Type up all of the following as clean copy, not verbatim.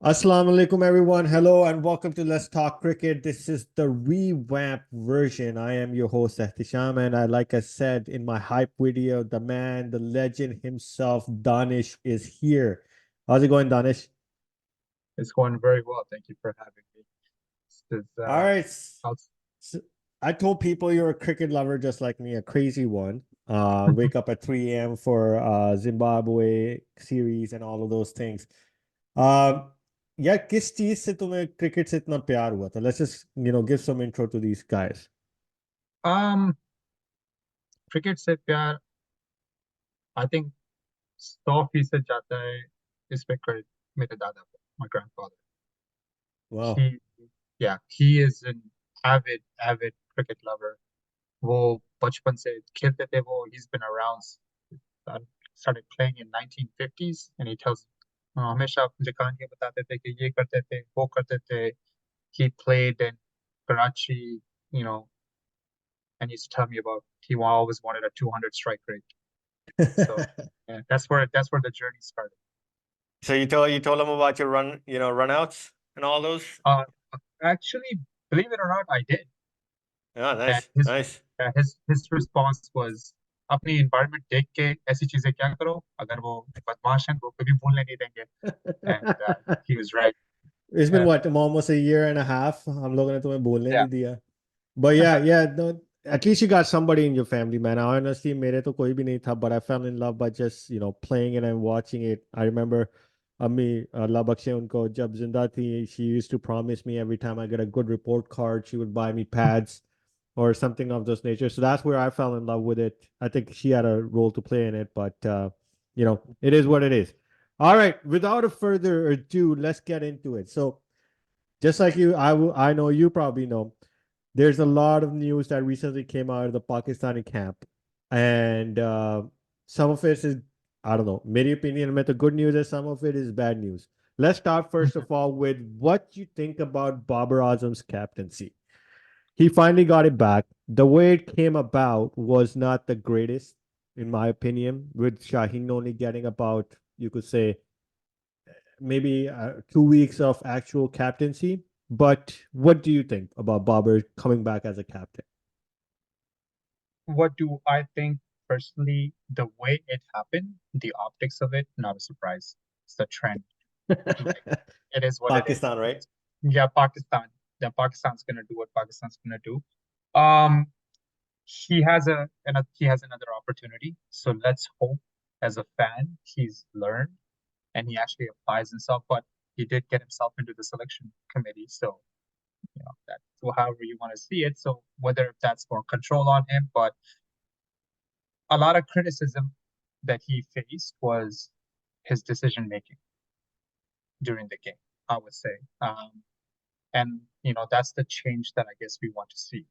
Assalamu alaikum, everyone. Hello and welcome to Let's Talk Cricket. This is the revamped version. I am your host, Ehtisham, and like I said in my hype video, the man, the legend himself, Danish, is here. How's it going, Danish? It's going very well. Thank you for having me. This is, All right. how's- So I told people you're a cricket lover just like me, a crazy one. Wake up at 3 a.m. for Zimbabwe series and all of those things. Um, yeah, किस चीज से तुम्हें cricket से इतना प्यार हुआ था? Let's just, give some intro to these guys. um cricket से प्यार I think 100% जाता है इसमें credit मेरे दादा को, my grandfather. Wow. He yeah, he is an avid cricket lover. वो बचपन से खेलते थे वो. He's been around. uh, Started playing in 1950s and he tells हमेशा मुझे कहानियां बताते थे कि ये करते थे वो करते थे. He played in Karachi, you know, and he used to tell me about he always wanted a 200 strike rate. So yeah, that's where the journey started. So you told him about your runouts and all those? Uh, Actually, believe it or not, I did, Yeah, and nice, his nice. his response was अपनी environment देख के ऐसी चीजें क्या करो अगर वो बदमाश हैं वो कभी भूलने नहीं देंगे. And he was right. It's been Uh, what, almost a year and a half. हम लोगों ने तुम्हें बोलने yeah. नहीं दिया. But yeah, yeah, no, at least you got somebody in your family, man. Honestly, मेरे तो कोई भी नहीं था, but I fell in love by just, playing it and watching it. I remember अम्मी अल्लाह बख्शे उनको जब जिंदा थी, she used to promise me every time I get a good report card, she would buy me pads or something of this nature. So that's where I fell in love with it. I think she had a role to play in it, but it is what it is. All right, without a further ado, let's get into it. So, just like you, I know you probably know there's a lot of news that recently came out of the Pakistani camp, and some of it is, I don't know, my opinion, the good news is some of it is bad news. Let's start first of all with what you think about Babar Azam's captaincy. He finally got it back. The way it came about was not the greatest, in my opinion, with Shaheen only getting about, you could say, maybe 2 weeks of actual captaincy. But what do you think about Babar coming back as a captain? What do I think personally? The way it happened, the optics of it, not a surprise. It's the trend. Like it is what it is. Pakistan, right? Yeah, Pakistan. Yeah, Pakistan's gonna do what Pakistan's gonna do. Um, he has another opportunity. So let's hope, as a fan, he's learned and he actually applies himself. But he did get himself into the selection committee, so that so however you want to see it. So whether that's more control on him, but a lot of criticism that he faced was his decision making during the game. I would say. And that's the change that I guess we want to see.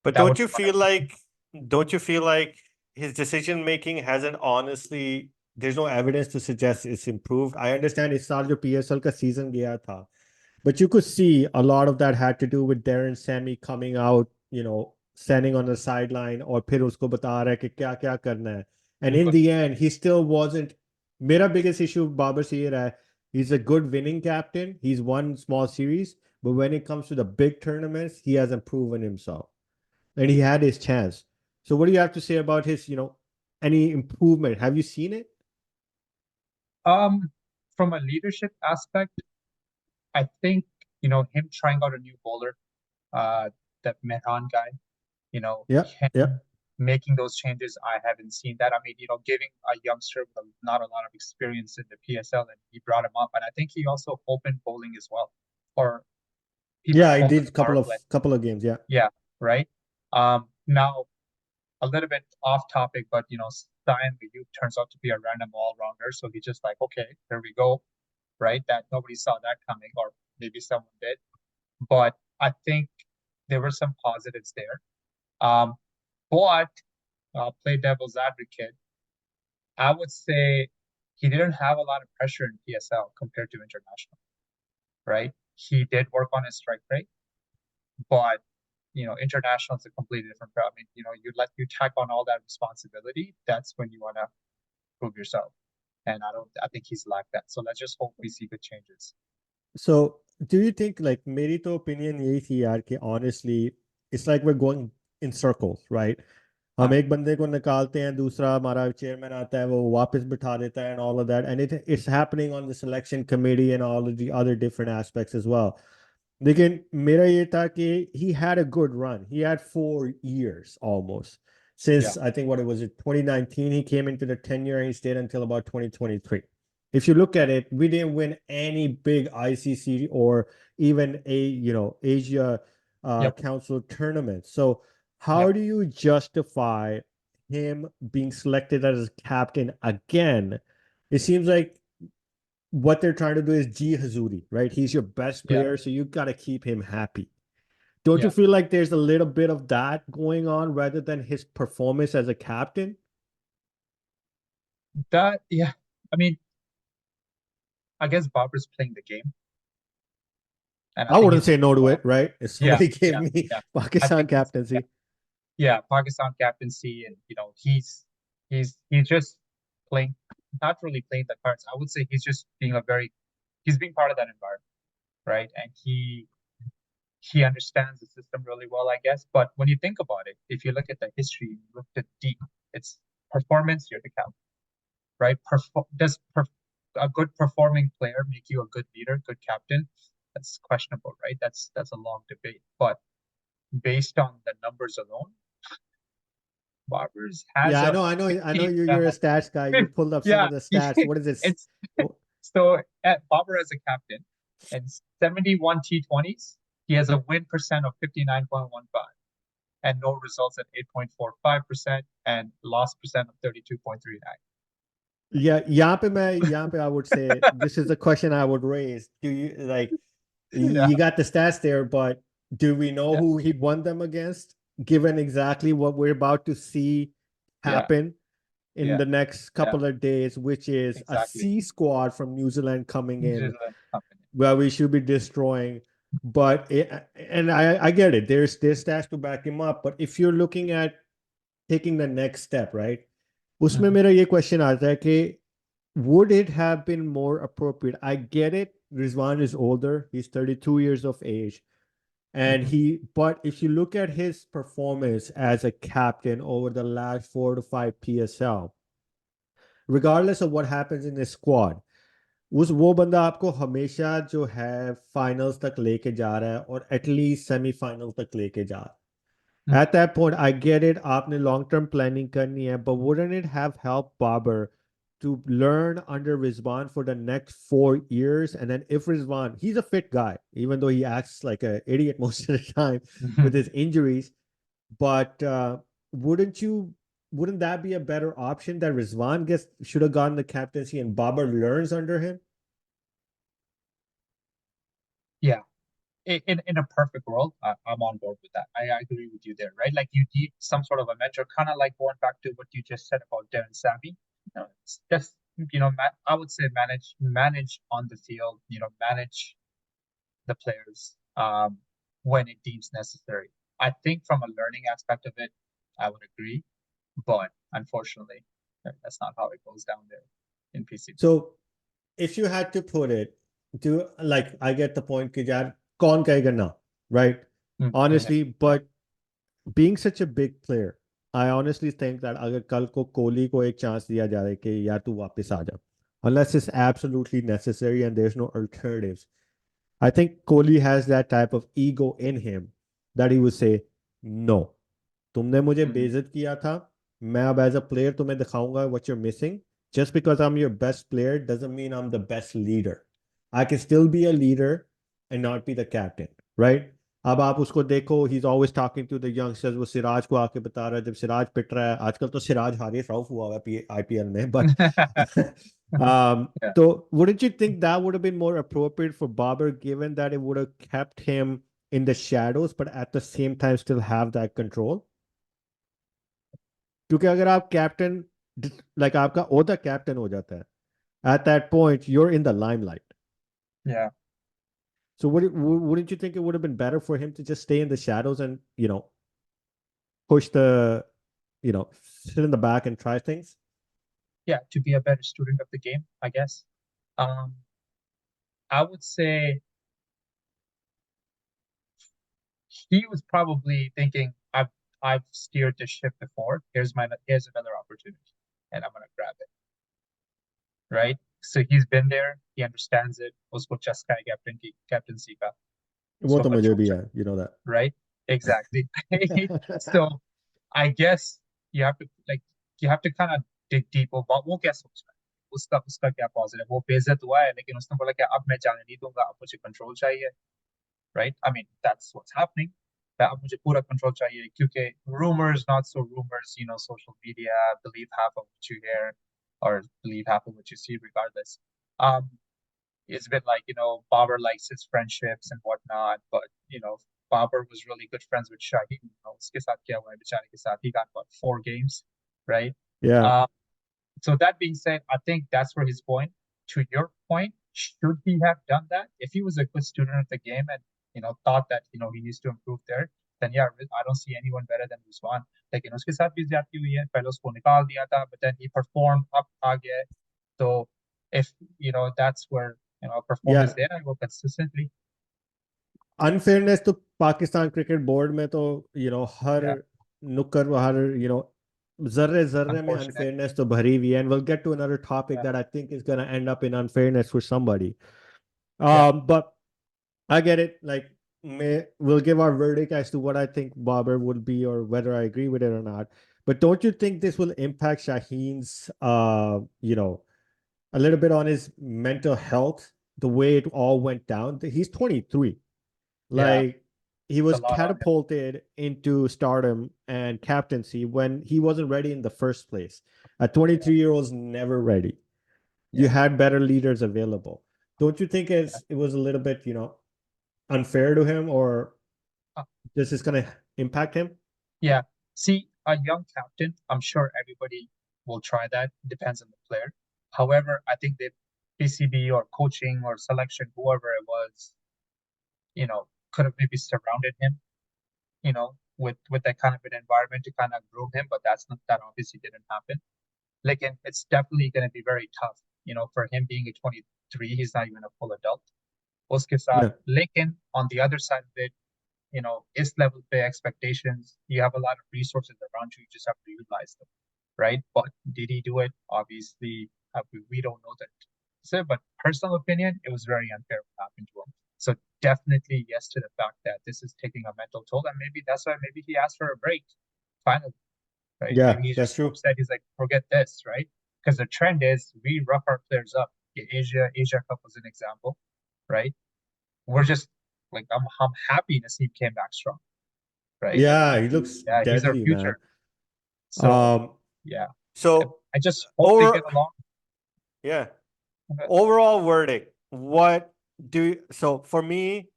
But That would be one of don't you feel like his decision making hasn't honestly, there's no evidence to suggest it's improved. I understand इस साल जो PSL का season गया था, but you could see a lot of that had to do with Darren Sammy coming out, standing on the sideline और फिर उसको बता रहा है कि क्या क्या करना है. And in बिल्कुल. the end, he still wasn't. मेरा biggest issue बाबर से ये रहा है. He's a good winning captain. He's won small series, but when it comes to the big tournaments, he hasn't proven himself. And he had his chance. So what do you have to say about his, any improvement? Have you seen it? Um, from a leadership aspect, I think him trying out a new bowler, that Mehran guy, Yeah, yeah. him making those changes. I haven't seen that. I mean, giving a youngster with not a lot of experience in the PSL, and he brought him up, and I think he also opened bowling as well, or even Yeah, I opened did the power play. couple of games, yeah. Yeah, right. Now a little bit off topic, but Stein the youth turns out to be a random all rounder, so he's just like, okay, here we go, right? That nobody saw that coming, or maybe someone did, but I think there were some positives there. But play devil's advocate, I would say he didn't have a lot of pressure in PSL compared to international, right? He did work on his strike rate, but international is a completely different. I mean, you tack on all that responsibility. That's when you want to prove yourself. and I think he's lacked that. So let's just hope we see good changes. So do you think like मेरी तो opinion यही थी यार कि honestly it's like we're going in circles, right? हम हाँ, एक बंदे को निकालते हैं, दूसरा हमारा चेयरमैन आता है, वो वापस बिठा देता है and all of that, and it's happening on the selection committee and all of the other different aspects as well. लेकिन मेरा ये था कि he had a good run. He had 4 years almost. yeah, Since I think what it was, 2019, he came into the tenure and he stayed until about 2023. If you look at it, we didn't win any big ICC or even Asia yep, Council tournament. So how yep, do you justify him being selected as captain again? It seems like what they're trying to do is G Hazuri, right? He's your best yeah, player, so you got to keep him happy. Don't you yeah. feel like there's a little bit of that going on rather than his performance as a captain? That, yeah. I mean, I guess Babra's playing the game, and I I think wouldn't he's say doing no to well. it, right? If Yeah, somebody gave yeah, me yeah. I Pakistan think he's, yeah, captaincy, yeah, Pakistan captaincy, and he's just playing, not really playing the cards. I would say he's being part of that environment, right? And he understands the system really well, I guess. But when you think about it, if you look at the history, you look at deep, it's performance you're the captain, right? A good performing player make you a good leader, good captain? That's questionable, right? That's a long debate. But based on the numbers alone, Barbers has yeah, a I know 50, you're a stats guy. You pulled up some yeah, of the stats. What is this? it's so at Barber as a captain and 71 T20s, he has a win percent of 59.15 and no results at 8.45% and loss percent of 32.39. Yeah, यहाँ पे I would say this is a question I would raise. Do you like Yeah, you got the stats there, but do we know yeah, who he won them against, given exactly what we're about to see yeah, happen in yeah, the next yeah, couple of days, which is a exactly. C squad from New Zealand coming New in Zealand company. where we should be destroying. And I get it. There's stats to back him up, but if you're looking at taking the next step, right? उसमें Mhm, मेरा ये question आता है कि would it have been more appropriate? I get it. Rizwan is older. He's 32 years of age. And mhm, but if you look at his performance as a captain over the last 4 to 5 PSL, regardless of what happens in his squad, उस वो बंदा आपको हमेशा जो है finals तक लेके जा रहा है और एटलीस्ट सेमीफाइनल तक लेके जा रहा है. mhm. At that point, I get it. आपने long term planning करनी है, but wouldn't it have helped Babar to learn under Rizwan for the next 4 years? And then if Rizwan, he's a fit guy, even though he acts like an idiot most of the time with his injuries. But wouldn't that be a better option that Rizwan gets should have gotten the captaincy and Babar learns under him? Yeah, in a perfect world, I'm on board with that. I agree with you there, right? Like you need some sort of a mentor, kind of like going back to what you just said about Darren Sammy. It's just I would say manage on the field, manage the players when it deems necessary. I think from a learning aspect of it, I would agree, but unfortunately, that's not how it goes down there in PCB. So if you had to put it, do like I get the point कि यार कौन कहेगा ना, right? Yeah, Honestly, yeah. but being such a big player, I honestly think that अगर कल को कोहली को एक चांस दिया जाए कि यार तू वापस आ जा, unless it's absolutely necessary and there's no alternatives, I think Kohli has that type of ego in him that he would say no. तुमने मुझे Mm, बेइज्जत किया था, मैं अब एज अ प्लेयर तुम्हें दिखाऊंगा what you're missing. Just because I'm your best player doesn't mean I'm the best leader. I can still be a leader and not be the captain, right? अब आप उसको देखो, he's always talking to the youngsters. वो सिराज को आके बता रहा है, जब सिराज पिट रहा है, आजकल तो सिराज हारिस रऊफ हुआ है आईपीएल में, but yeah. so wouldn't you think that would have been more appropriate for Babar, given that it would have kept him in the shadows, but at the same time still have that control? क्योंकि अगर आप captain like आपका ओहदा captain हो जाता है, at that point you're in the limelight. Yeah. So wouldn't you think it would have been better for him to just stay in the shadows and push the sit in the back and try things? yeah, to be a better student of the game, I guess. I would say he was probably thinking, I've steered the ship before. Here's another opportunity, and I'm gonna grab it. Right? So he's been there, he understands it. उसको चस्का है captaincy का, वो उसको तो मुझे control भी है, चाहिए, you know that. right? Exactly. So I guess you have to like you have to kind of dig deep about वो क्या सोच रहा है, उसका उसका क्या पॉजिटिव, वो बेइज्जत हुआ है लेकिन उसने बोला कि अब मैं जाने नहीं दूंगा, अब मुझे कंट्रोल चाहिए, right? I mean, that's what's happening. अब मुझे पूरा कंट्रोल चाहिए क्योंकि rumors, not so rumors, social media, believe half of what you hear or believe half of what you see, regardless. Um, it's been like, Babar likes his friendships and whatnot, but, Babar was really good friends with Shaheen. उसके साथ क्या हुआ है बेचारे के साथ? He got what, 4 games, right? Yeah. So that being said, I think that's where he's going. To your point, should he have done that? If he was a good student of the game and thought that he needs to improve there, then yeah, I don't see anyone better than Usman. लेकिन उसके साथ भी ज्यादती हुई है, पहले उसको निकाल दिया था, but then he performed up आ गया है. So if that's where performance Yeah. there, I go consistently. Unfairness to Pakistan cricket board में तो हर Yeah, नुक्कड़ हर जर्रे जर्रे में unfortunate. unfairness तो भरी हुई है, and we'll get to another topic Yeah, that I think is going to end up in unfairness for somebody. yeah, But I get it. Like, we'll give our verdict as to what I think Barber would be or whether I agree with it or not. But don't you think this will impact Shaheen's, a little bit on his mental health, the way it all went down? He's 23. yeah. Like, he It's a was lot on him. catapulted into stardom and captaincy when he wasn't ready in the first place. A 23-year-old's never ready. You Yeah, had better leaders available. Don't you think yeah. it was a little bit, unfair to him, or Uh, this is going to impact him? Yeah. See, a young captain, I'm sure everybody will try that. Depends on the player. However, I think that PCB or coaching or selection, whoever it was, could have maybe surrounded him, with that kind of an environment to kind of groom him, but that obviously didn't happen. Like, and it's definitely going to be very tough, for him being a 23, he's not even a full adult. Uske saath, Yeah. lekin on the other side of it, is level pay expectations. You have a lot of resources around you. You just have to utilize them, right? But did he do it? Obviously, we don't know that. So, but personal opinion, it was very unfair what happened to him. So definitely yes to the fact that this is taking a mental toll, and maybe that's why maybe he asked for a break. Finally, right? Yeah, Maybe he's that's just true. upset. He's like, forget this, right? Because the trend is we rough our players up. Asia Cup was an example, right? We're just like I'm happy Naseem came back strong, right? Yeah, he looks Yeah, he's our deadly, man. future. So Um, yeah, so I just hope they over get along. yeah, overall verdict. So for me,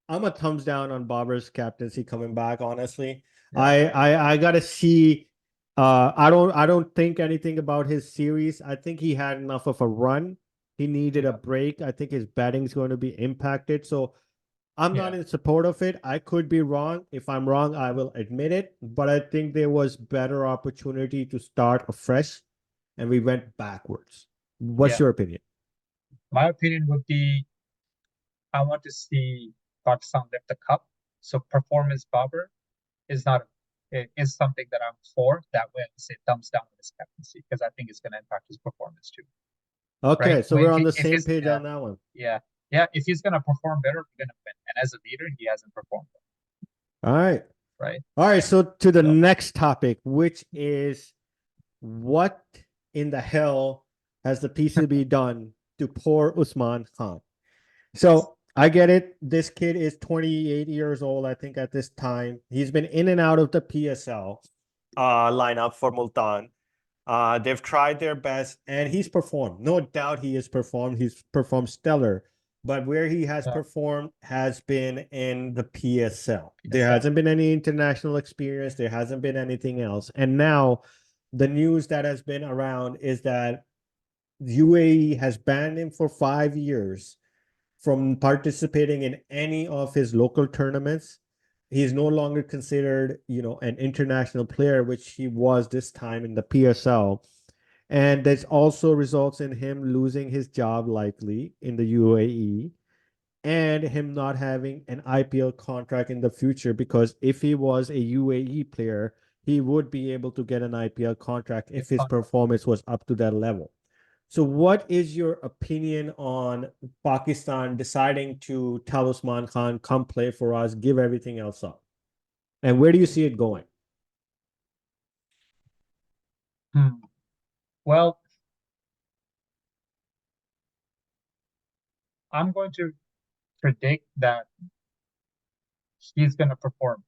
I'm a thumbs down on Bobber's captaincy coming back, honestly. Yeah, I gotta see. I don't think anything about his series. I think he had enough of a run. He needed a yeah, break. I think his batting's going to be impacted. So I'm not yeah, in support of it. I could be wrong. If I'm wrong, I will admit it. But I think there was better opportunity to start afresh, and we went backwards. What's yeah. your opinion? My opinion would be I want to see Pakistan lift the cup. So performance Babur is not is something that I'm for. That way, I say thumbs down on his captaincy because I think it's going to impact his performance too, right? Okay, so So we're if on he the if same he's page yeah on that one. yeah yeah if he's going to perform better, we're going to win. And as a leader, he hasn't performed All right. well, right? All right. So to the So next topic, which is what in the hell has the PCB done to poor Usman Khan? yes, So I get it. This kid is 28 years old, I think, at this time. He's been in and out of the PSL lineup for Multan. They've tried their best, and he's performed. No doubt he has performed. He's performed stellar. But where he has yeah, performed has been in the PSL. There PSL, hasn't been any international experience. There hasn't been anything else. And now the news that has been around is that UAE has banned him for 5 years from participating in any of his local tournaments. He's no longer considered, an international player, which he was this time in the PSL. And this also results in him losing his job likely in the UAE and him not having an IPL contract in the future because if he was a UAE player, he would be able to get an IPL contract if his performance was up to that level. So, what is your opinion on Pakistan deciding to tell Usman Khan, come play for us, give everything else up? And where do you see it going? Well, I'm going to predict that he's going to perform.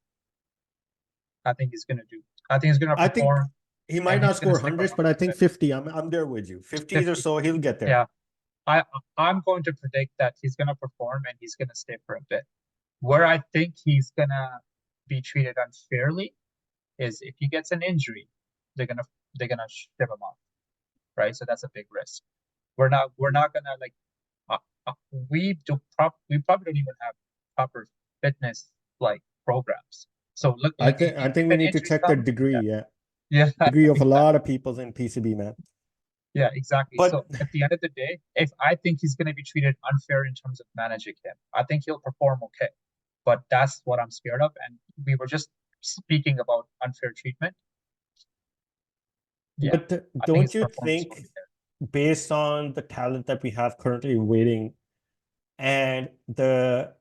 I think he's going to do. I think he's going to I think perform he might and not he's going to score stick hundreds, around but I for a think bit. 50. I'm there with you. 50s or 50. so, he'll get there. Yeah. I'm going to predict that he's going to perform and he's going to stay for a bit. Where I think he's going to be treated unfairly is if he gets an injury, they're going to ship him off, right? So that's a big risk. We're not going to like we probably don't even have proper fitness like programs. So look, I like think I if think we an need to injury check the comes, degree, yeah, yeah. yeah, Degree of a exactly. lot of people's in PCB, man. Yeah, exactly. But So at the end of the day, if I think he's going to be treated unfair in terms of managing him, I think he'll perform okay. But that's what I'm scared of. And we were just speaking about unfair treatment. Yeah, but I think don't his you performance will think, be there. based on the talent that we have currently waiting, and the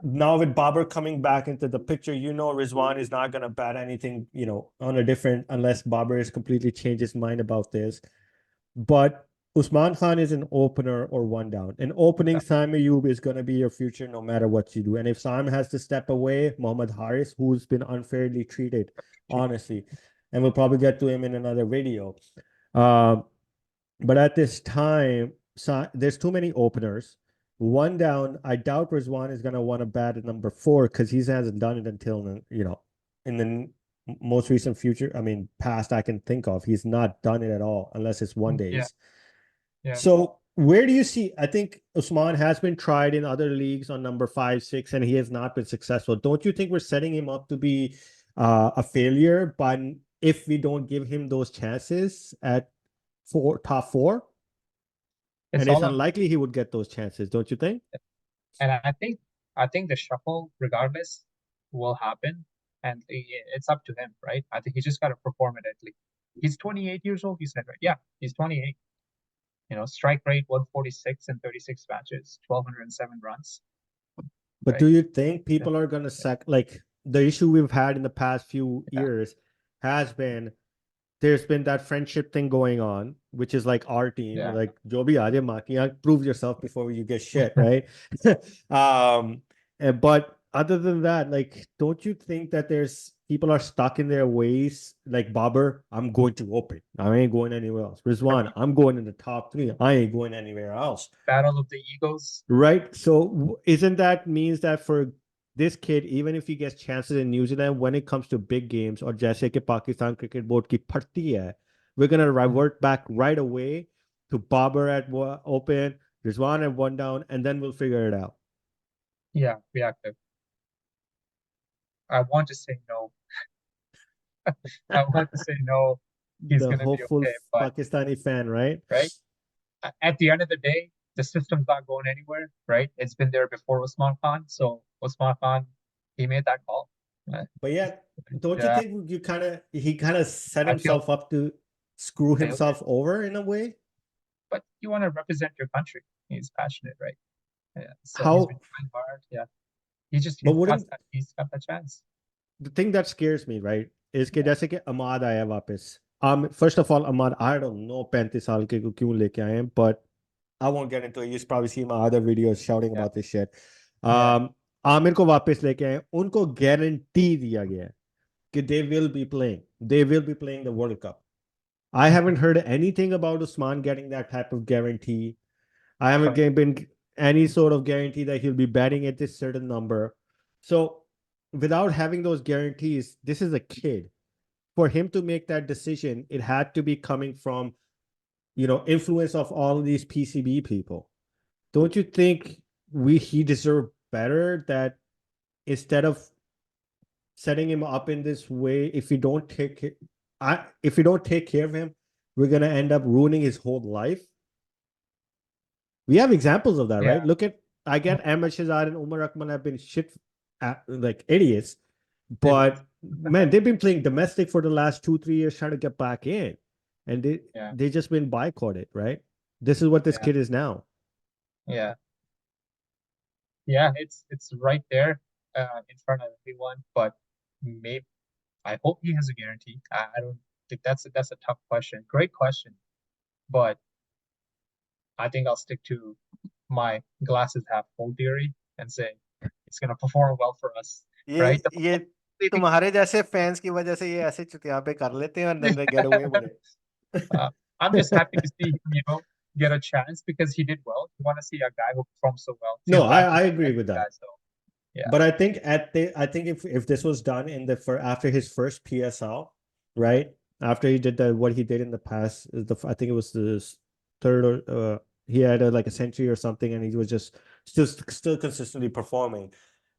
now with Babar coming back into the picture, Rizwan is not going to bat anything, on a different unless Babar has completely changed his mind about this. But Usman Khan is an opener or one down. An opening Yeah, Sam Ayub is going to be your future no matter what you do. And if Sam has to step away, Mohammad Haris, who's been unfairly treated, honestly, and we'll probably get to him in another video. Um, but at this time, there's too many openers. One down, I doubt Rizwan is going to want to bat at number 4 because he hasn't done it until, in the most recent future. I mean, past I can think of. He's not done it at all unless it's one yeah, days. yeah. So where do you see? I think Usman has been tried in other leagues on number 5, 6, and he has not been successful. Don't you think we're setting him up to be a failure? But if we don't give him those chances at top 4, It's and it's all on, unlikely he would get those chances, don't you think? and I think the shuffle, regardless, will happen, and it's up to him, right? I think he just got to perform it at least. He's 28 years old. You said, right? Yeah, he's 28. Strike rate 146 in 36 matches, 1,207 runs, But do right? you think Yeah, people are going to sack? Like the issue we've had in the past few yeah, years has been there's been that friendship thing going on, which is like our team, yeah. like Joby Ade Maki, prove yourself before you get shit, right? um, but other than that, like, don't you think that there's people are stuck in their ways? Like Babar, I'm going to open. I ain't going anywhere else. Rizwan, I'm going in the top 3. I ain't going anywhere else. Battle of the egos. Right. So isn't that means that for this kid, even if he gets chances in New Zealand, when it comes to big games or जैसे कि Pakistan cricket board की पड़ती है, we're gonna revert back right away to Babar at open, Rizwan at one down, and then we'll figure it out. Yeah, reactive. I want to say no. I want to say no. He's The gonna be hopeful okay, but Pakistani fan, right? right at the end of the day, the system's not going anywhere, right? It's been there before Usman Khan, so Usman Khan, he made that call. Uh, But yeah, don't you Yeah, think he kind of set I feel himself up to screw failure, himself over in a way? but you want to represent your country. He's passionate, right? Yeah, so he's been How? trying hard. Yeah, But wouldn't he's got the chance. the thing that scares me, right, is कि जैसे कि अमाद आया वापस. First of all, Ahmad, I don't know 35 साल के को क्यों लेके आए हैं, but I won't get into it. You probably see my other videos shouting Yeah, about this shit. yeah, Aamir को वापस लेके आए, उनको गारंटी दिया गया है कि they will be playing. They will be playing the World Cup. I haven't heard anything about Usman getting that type of guarantee. I haven't correct. been any sort of guarantee that he'll be batting at this certain number. So without having those guarantees, this is a kid. For him to make that decision, it had to be coming from, influence of all of these PCB people. Don't you think he deserved better that instead of setting him up in this way, if we don't take care of him, we're gonna end up ruining his whole life. We have examples of that, right? Yeah. Look at I get Ahmed Shahzad and Umar Akmal have been shit like idiots, Idiots. but man, they've been playing domestic for the last 2-3 years trying to get back in, and Yeah. they just been boycotted, right? This is what this Yeah. kid is now. Yeah. Yeah. It's right there in front of everyone. But maybe I hope he has a guarantee. I don't think that's a tough question. Great question. But I think I'll stick to my glasses half full theory and say it's gonna perform well for us. Right? ये तुम्हारे जैसे fans की वजह से ये ऐसे चुतिया पे कर लेते हैं और then they get away with it. I'm just happy to see him, get a chance because he did well. You want to see a guy who performs so well. No, Feels bad I agree with guy, that. so yeah. But I think if this was done after his first PSL, right? After he did what he did in the past, I think it was the third or he had like a century or something, and he was just still consistently performing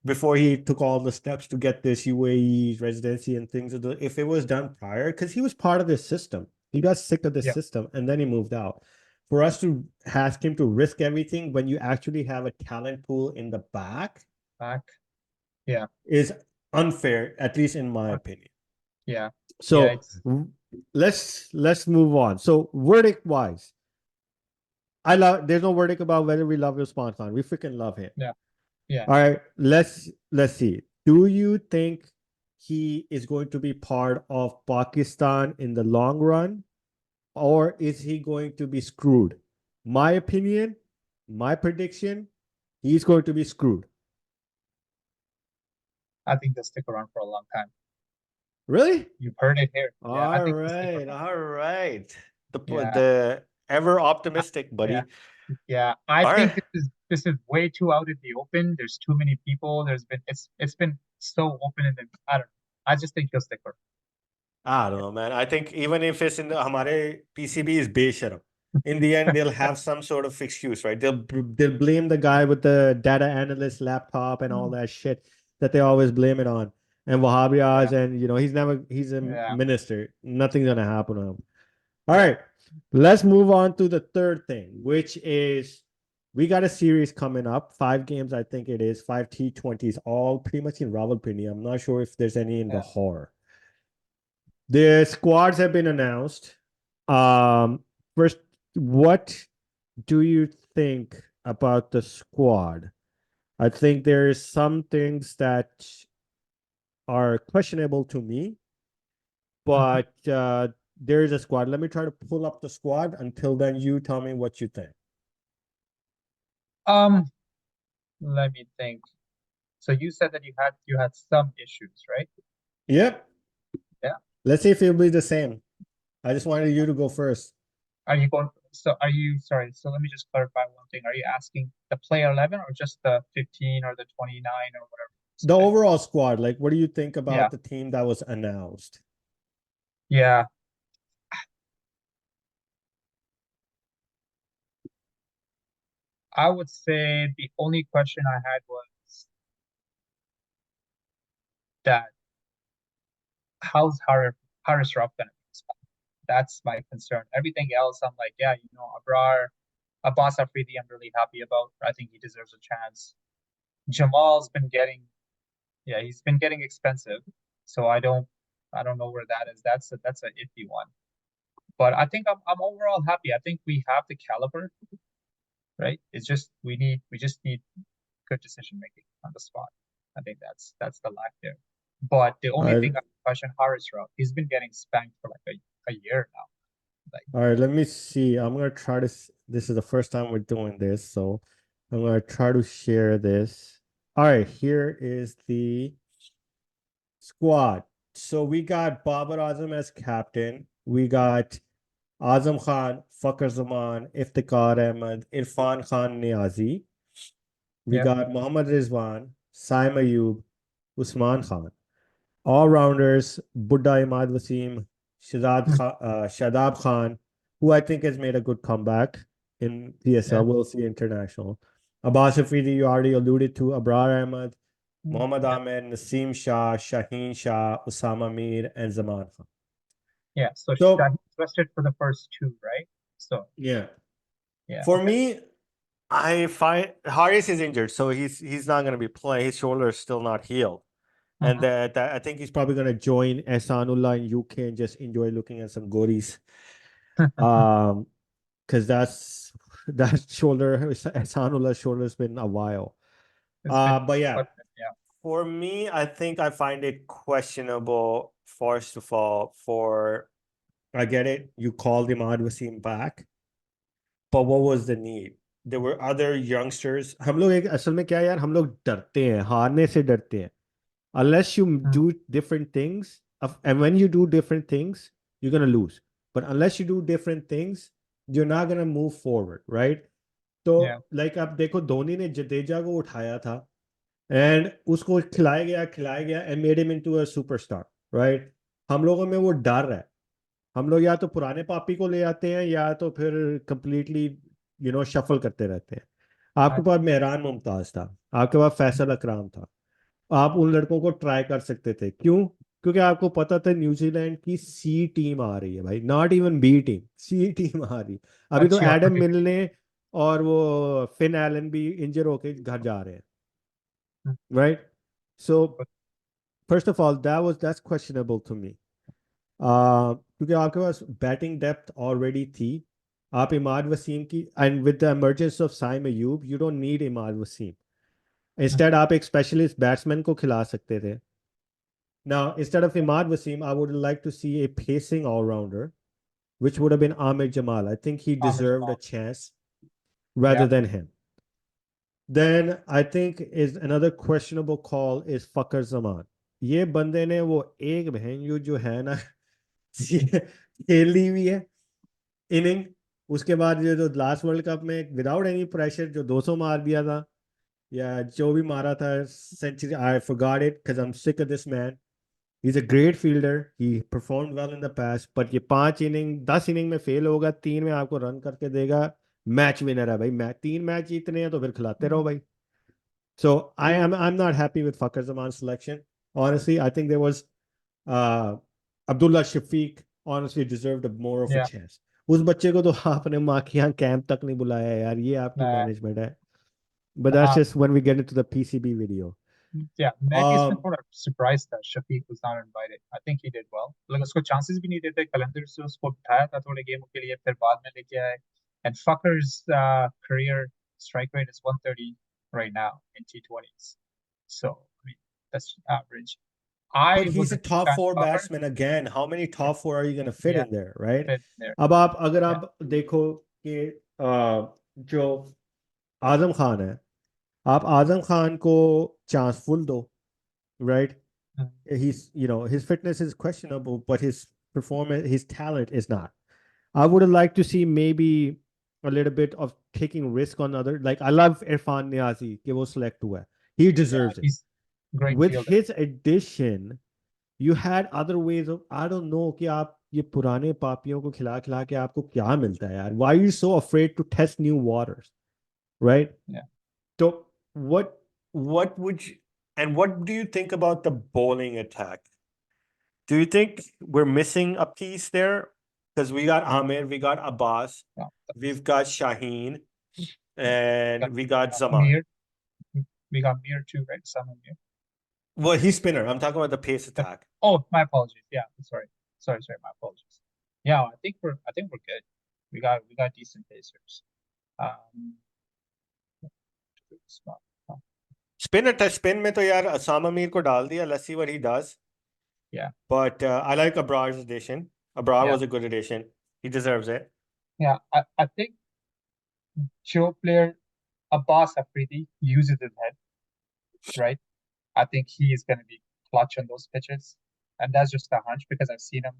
before he took all the steps to get this UAE residency and things. If it was done prior, because he was part of this system, he got sick of this Yeah. system and then he moved out. For us to ask him to risk everything when you actually have a talent pool in the back Yeah. is unfair, at least in my opinion. Yeah. So Yeah, let's move on. So verdict wise, there's no verdict about whether we love Usman Khan. We freaking love him. Yeah. Yeah. All right, let's see. Do you think he is going to be part of Pakistan in the long run, or is he going to be screwed? My opinion, my prediction, he's going to be screwed. I think they'll stick around for a long time. Really? You've heard it here. Yeah, I All think right, all right. Yeah. The ever optimistic, buddy. Yeah. I All think right. this is way too out in the open. There's too many people. It's been so open and I don't know. I just think he'll stick around. I don't know, man. I think even if it's in the Hamare PCB is besharam. In the end, they'll have some sort of excuse, right? They'll blame the guy with the data analyst laptop and all that shit that they always blame it on. And Wahhabi and he's a Yeah. minister. Nothing's gonna happen to him. All right. Let's move on to the third thing, which is we got a series coming up. 5 games, I think it is. 5 T20s, all pretty much in Rawalpindi. I'm not sure if there's any in the Lahore. The squads have been announced. First, what do you think about the squad? I think there is some things that are questionable to me, but there is a squad. Let me try to pull up the squad. Until then, you tell me what you think. Let me think. So you said that you had some issues, right? Yep. Yeah. Let's see if it'll be the same. I just wanted you to go first. Sorry, so let me just clarify one thing. Are you asking the player 11 or just the 15 or the 29 or whatever? The overall squad, like, what do you think about Yeah. the team that was announced? Yeah. I would say the only question I had was that how's Harris Ruff gonna be? That's my concern. Everything else, I'm like, yeah, Abbas Afridi, I'm really happy about. I think he deserves a chance. Jamal's been getting, he's been getting expensive, so I don't know where that is. That's an iffy one. But I think I'm overall happy. I think we have the caliber, right? It's just we just need good decision making on the spot. I think that's the lack there. But the only thing I question Harris Ruff, he's been getting spanked for like a year now. All right, let me see. I'm gonna try to. This is the first time we're doing this, so I'm gonna try to share this. All right, here is the squad. So we got Babar Azam as captain. We got Azam Khan, Fakhr Zaman, Iftikhar Ahmed, Irfan Khan Niazi. We got Muhammad Rizwan, Saim Ayub, Usman Khan. All-rounders, Buddha Imad Wasim, Shadab Khan, who I think has made a good comeback in PSL. We'll see international. Abbas Afridi, you already alluded to. Abrar Ahmed, Mohammad Ahmed, Naseem Shah, Shaheen Shah, Usama Mir, and Zaman Khan. Yeah, so rested for the first two, right? So Yeah. yeah, For okay. me, I find Haris is injured, so he's not going to be playing. His shoulder is still not healed. And that I think he's probably going to join Ehsanullah in UK and just enjoy looking at some gories. Because that shoulder, Ehsanullah's shoulder has been a while. It's been But yeah, yeah. for me, I think I find it questionable, first of all, I get it, you called Imad Wasim back, but what was the need? There were other youngsters. हम लोग एक असल में क्या है यार, हम लोग डरते हैं, हारने से डरते हैं. Unless you do different things, and when you do different things, you're gonna lose. But unless you do different things, you're not gonna move forward, right? तो Yeah. like आप देखो, धोनी ने जडेजा को उठाया था एंड उसको खिलाया गया and made him into a superstar, right? हम लोगों में वो डर है. हम लोग या तो पुराने पापी को ले आते हैं या तो फिर कंप्लीटली शफल करते रहते हैं. आपके पास मेहरान मुमताज था, आपके पास फैसल अकराम था, आप उन लड़कों को ट्राई कर सकते थे. क्यों? क्योंकि आपको पता था न्यूजीलैंड की सी टीम आ रही है भाई, not even B team, C team आ रही. अभी तो अच्छी एडम opportunity. मिलने और वो फिन एलन भी इंजर होके घर जा रहे हैं, right? So first of all that's questionable to me. क्योंकि आपके पास बैटिंग डेप्थ ऑलरेडी थी. आप इमाद वसीम की, and with the emergence of Saim Ayub, you don't need Imad Wasim. Instead आप एक स्पेशलिस्ट बैट्समैन को खिला सकते थे. Now, instead of Imad Wasim, I would like to see a pacing all-rounder, which would have been Amir Jamal. I think he deserved a chance rather than him. Then I think is another questionable call is Fakhar Zaman. ये बंदे ने वो एक बहन जो है ना खेली हुई है इनिंग. उसके बाद ये जो लास्ट वर्ल्ड कप में विदाउट एनी प्रेशर जो 200 मार दिया था या जो भी मारा था century, I forgot it because I am sick of this man. He's a great fielder. He performed well in the past. But ये 10 इनिंग में फेल होगा, 3 में आपको रन करके देगा, मैच विनर है भाई. 3 मैच जीतने हैं तो फिर खिलाते रहो भाई. So I'm not happy with Fakhar Zaman's selection. Honestly, I think there was Abdullah Shafiq honestly deserved more of a chance. उस बच्चे को तो आपने माँ के यहाँ कैंप तक नहीं बुलाया यार, ये आपकी मैनेजमेंट है. But that's just when we get into the PCB video. Yeah, मैं भी इसमें थोड़ा surprised that Shafiq was not invited. I think he did well. मतलब उसको chances भी नहीं देते, कैलेंडर से उसको उठाया था थोड़े गेमों के लिए, फिर बाद में लेके आए. And Fakhr's career strike rate is 130 right now in T20s. So, I mean, that's average. But he's a top 4 batsman again. How many top 4 are you going to fit in there, right? अब आप अगर आप देखो कि जो आजम खान है, आप आजम खान को चांस फुल दो, right? His fitness is questionable, but his performance, his talent is not. I would have liked to see maybe a little bit of taking risk on other. Like I love Irfan Niazi, कि वो select हुआ है. He deserves it. He's great With fielder. his addition, you had other ways of, I don't know, कि आप ये पुराने पापियों को खिला खिला के आपको क्या मिलता है यार? Why are you so afraid to test new waters, right? Yeah. So what would you, and what do you think about the bowling attack? Do you think we're missing a piece there? Because we got Amir, we got Abbas, we've got Shaheen, and we got Zaman. We got Mir too, right? Zaman Mir. Well, he's spinner. I'm talking about the pace attack. Oh, my apologies. Yeah, sorry. My apologies. Yeah, I think we're good. We got decent pacers. Spin में तो यार Asam Amir को डाल दिया. Let's see what he does. Yeah. But I like Abrar's addition. Abrar was a good addition. He deserves it. Yeah, I think Joe player Abbas Afridi uses his head, right? I think he is going to be clutch on those pitches. And that's just a hunch because I've seen him,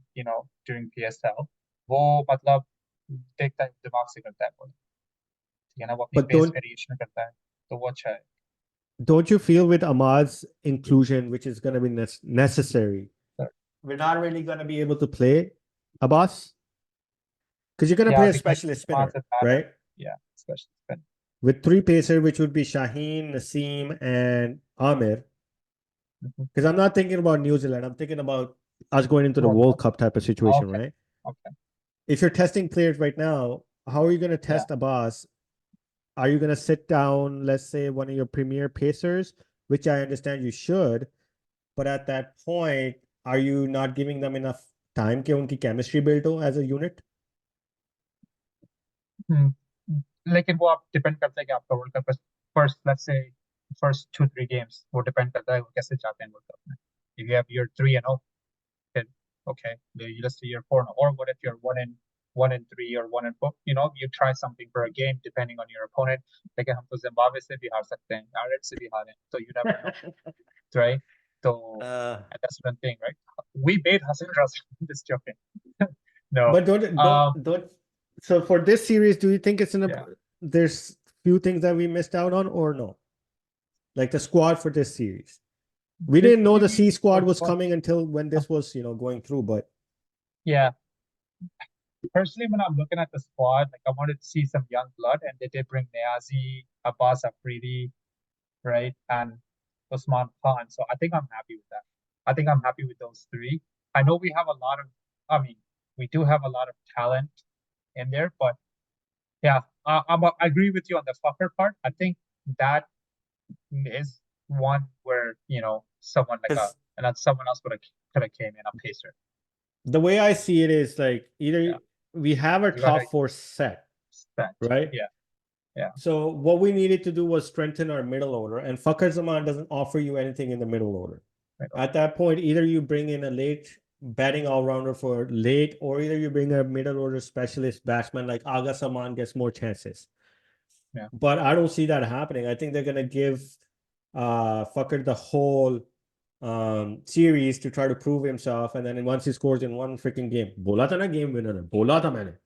during PSL. वो मतलब देखता है दिमाग से करता है वो. ठीक है ना, वो अपनी pace variation करता है, तो वो अच्छा है. Don't you feel with Ahmad's inclusion, which is going to be necessary, we're not really going to be able to play Abbas? Because you're going to play a specialist spinner, right? Yeah, specialist spinner. With 3 pacer, which would be Shaheen, Naseem, and Amir. Because I'm not thinking about New Zealand. I'm thinking about us going into the World Cup type of situation, right? Okay. if you're testing players right now, how are you going to test Abbas? Are you going to sit down, let's say, one of your premier pacers, which I understand you should, but at that point, are you not giving them enough time कि उनकी chemistry build हो as a unit? लेकिन वो आप depend करता है कि आपका world cup first let's say first 2-3 games वो डिपेंड करता है वो कैसे जाते हैं वर्ल्ड कप में if you have your 3-0 then okay let's say you're 4-0 or what if you're 1-3 or 1-4 you know you try something for a game depending on your opponent लेकिन हम तो जिम्बाब्वे से भी हार सकते हैं आयरलैंड से भी हारे तो you never know right so that's one thing right we made Hassan Razak just joking no But don't. So for this series, do you think it's there's few things that we missed out on or no? Like the squad for this series. We didn't know the C squad was coming until when this was, going through, but yeah. Personally, when I'm looking at the squad, like I wanted to see some young blood, and they did bring Niazi, Abbas Afridi, right, and Usman Khan. So I think I'm happy with that. I think I'm happy with those three. I know we have a lot of, I mean, we do have a lot of talent in there, but yeah, I agree with you on the fucker part. I think that is one where someone like and then someone else could have came in a pacer. The way I see it is like either we have our top four set, right? Yeah. So what we needed to do was strengthen our middle order, and Fakhar Zaman doesn't offer you anything in the middle order. At that point, either you bring in a late batting all-rounder for late, or either you bring a middle order specialist batsman like Aga Saman gets more chances. Yeah. But I don't see that happening. I think they're gonna give Fakhar the whole series to try to prove himself, and then once he scores in one freaking game, bola tha na game winner, bola tha maine.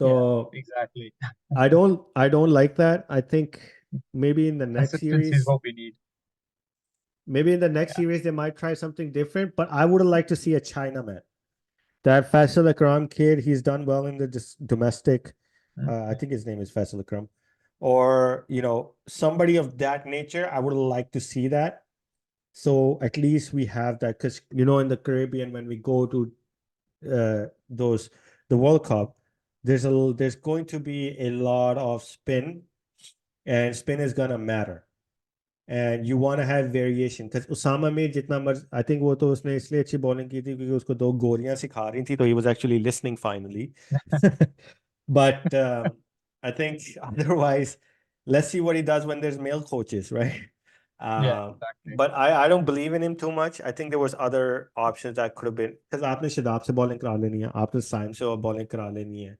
So yeah, exactly. I don't like that. I think maybe in the next series is what we need. Maybe in the next series they might try something different, but I would have liked to see a Chinaman. That Faisal Akram kid, he's done well in the domestic. I think his name is Faisal Akram. Or, somebody of that nature, I would like to see that. So at least we have that because, in the Caribbean, when we go to the World Cup, there's going to be a lot of spin, and spin is gonna matter. And you want to have variation because Usama में जितना मर्ज I think वो तो उसने इसलिए अच्छी bowling की थी क्योंकि उसको दो गोलियां सिखा रही थी तो he was actually listening finally. But I think otherwise, let's see what he does when there's male coaches, right? Exactly. But I don't believe in him too much. I think there was other options that could have been because आपने शदाब से bowling करा लेनी है, आपने साइम से bowling करा लेनी है,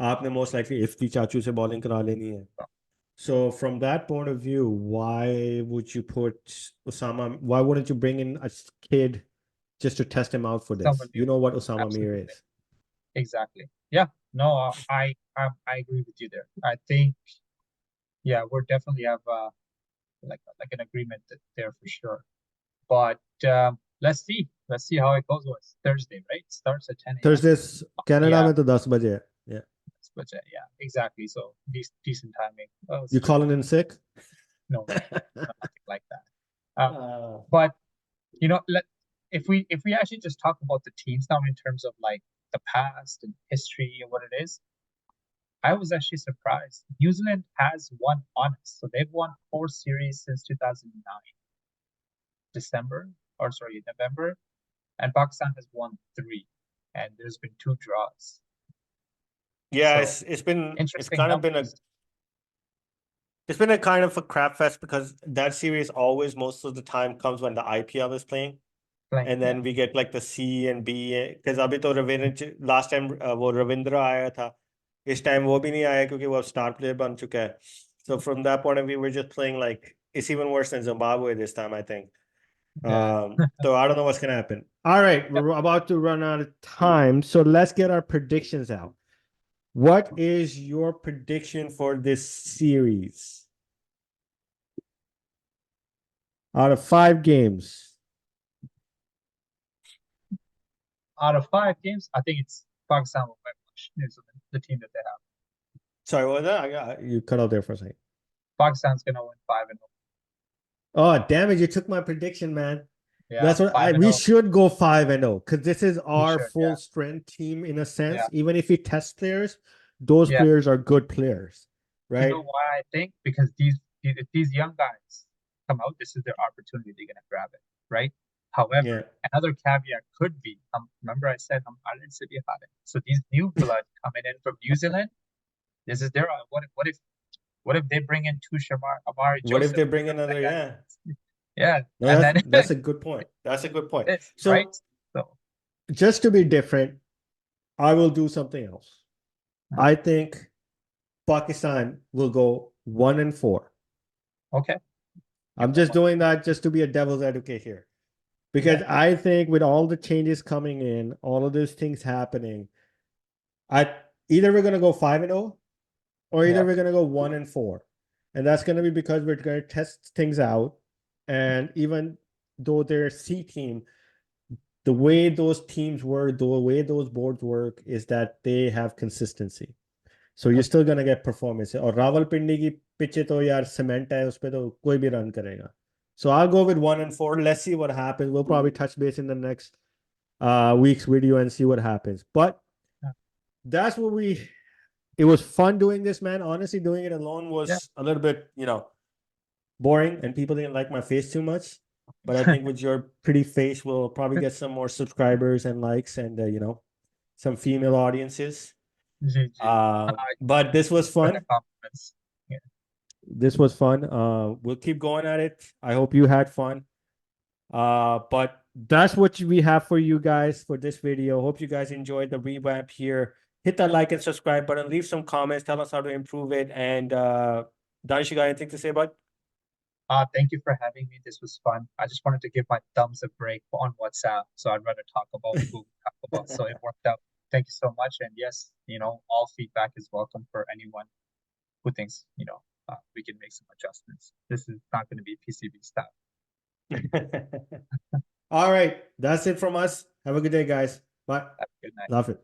आपने most likely इफ्ती चाचू से बॉलिंग करा लेनी है. So from that point of view, why would you put Osama? Why wouldn't you bring in a kid just to test him out for this? You know what Osama Mir is. Exactly. Yeah. No, I agree with you there. I think, we're definitely have like an agreement there for sure. But let's see how it goes. It's Thursday, right? It starts at 10 a.m. Thursdays, Canada में तो 10 बजे. Yeah. Yeah, exactly. So decent timing. You calling in sick? No, nothing like that. But if we actually just talk about the teams now in terms of like the past and history and what it is, I was actually surprised. New Zealand has won on us, so they've won 4 series since 2009, November, and Pakistan has won 3, and there's been 2 draws. Yeah, so it's kind of been a kind of a crap fest because that series always most of the time comes when the IPL is playing. And then we get like the C and B because अभी तो Ravindra last time वो रविंद्र आया था, इस time वो भी नहीं आया क्योंकि वो star player बन चुका है. So from that point of view, we're just playing like it's even worse than Zimbabwe this time, I think. So I don't know what's gonna happen. All right, we're about to run out of time, so let's get our predictions out. What is your prediction for this series? Out of 5 games. Out of 5 games, I think it's Pakistan will win New Zealand, the team that they have. Sorry, what was that? You cut out there for a second. Pakistan's gonna win 5-0. Oh, damn it! You took my prediction, man. Yeah, That's what five and we oh. should go 5-0 because this is We our should, full strength team in a sense. yeah, Even if we test players, those yeah. players are good players, You right? know why I think? Because if these young guys come out, this is their opportunity. They're gonna grab it, right? Yeah. However, another caveat could be, remember I said Ireland City had it. So these new blood coming in from New Zealand, this is their what if they bring in Amari What if Joseph? they bring another? Yeah. Yeah, No, and then that's a good point. That's a good point. this, right? So So just to be different, I will do something else. I think Pakistan will go 1-4. okay, give I'm them just doing that just to be a devil's advocate here. Because yeah, I think with all the changes coming in, all of these things happening, I either we're gonna go 5-0 or either yeah, we're gonna go 1-4. And that's gonna be because we're gonna test things out. And even though they're C team, the way those teams work, the way those boards work is that they have consistency. So you're okay, still gonna get performance. और रावलपिंडी की pitch तो यार cement है उस पे तो कोई भी रन करेगा. So I'll go with 1-4. Let's see what happens. We'll probably touch base in the next week's video and see what happens. But yeah, that's what it was fun doing this, man. Honestly, doing it alone yeah. was a little bit, boring and people didn't like my face too much. But I think with your pretty face, we'll probably get some more subscribers and likes and, some female audiences. GG. But this was For the fun. compliments. Yeah, This was fun. We'll keep going at it. I hope you had fun. But that's what we have for you guys for this video. Hope you guys enjoyed the revamp here. Hit that like and subscribe button. Leave some comments. Tell us how to improve it. And Danish, you got anything to say, bud? thank you for having me. This was fun. I just wanted to give my thumbs a break on WhatsApp, so I'd rather talk about who we talk about. So it worked out. Thank you so much. And yes, all feedback is welcome for anyone who thinks, we can make some adjustments. This is not going to be PCB style. All right. That's it from us. Have a good day, guys. Bye. Have a good night. Love it.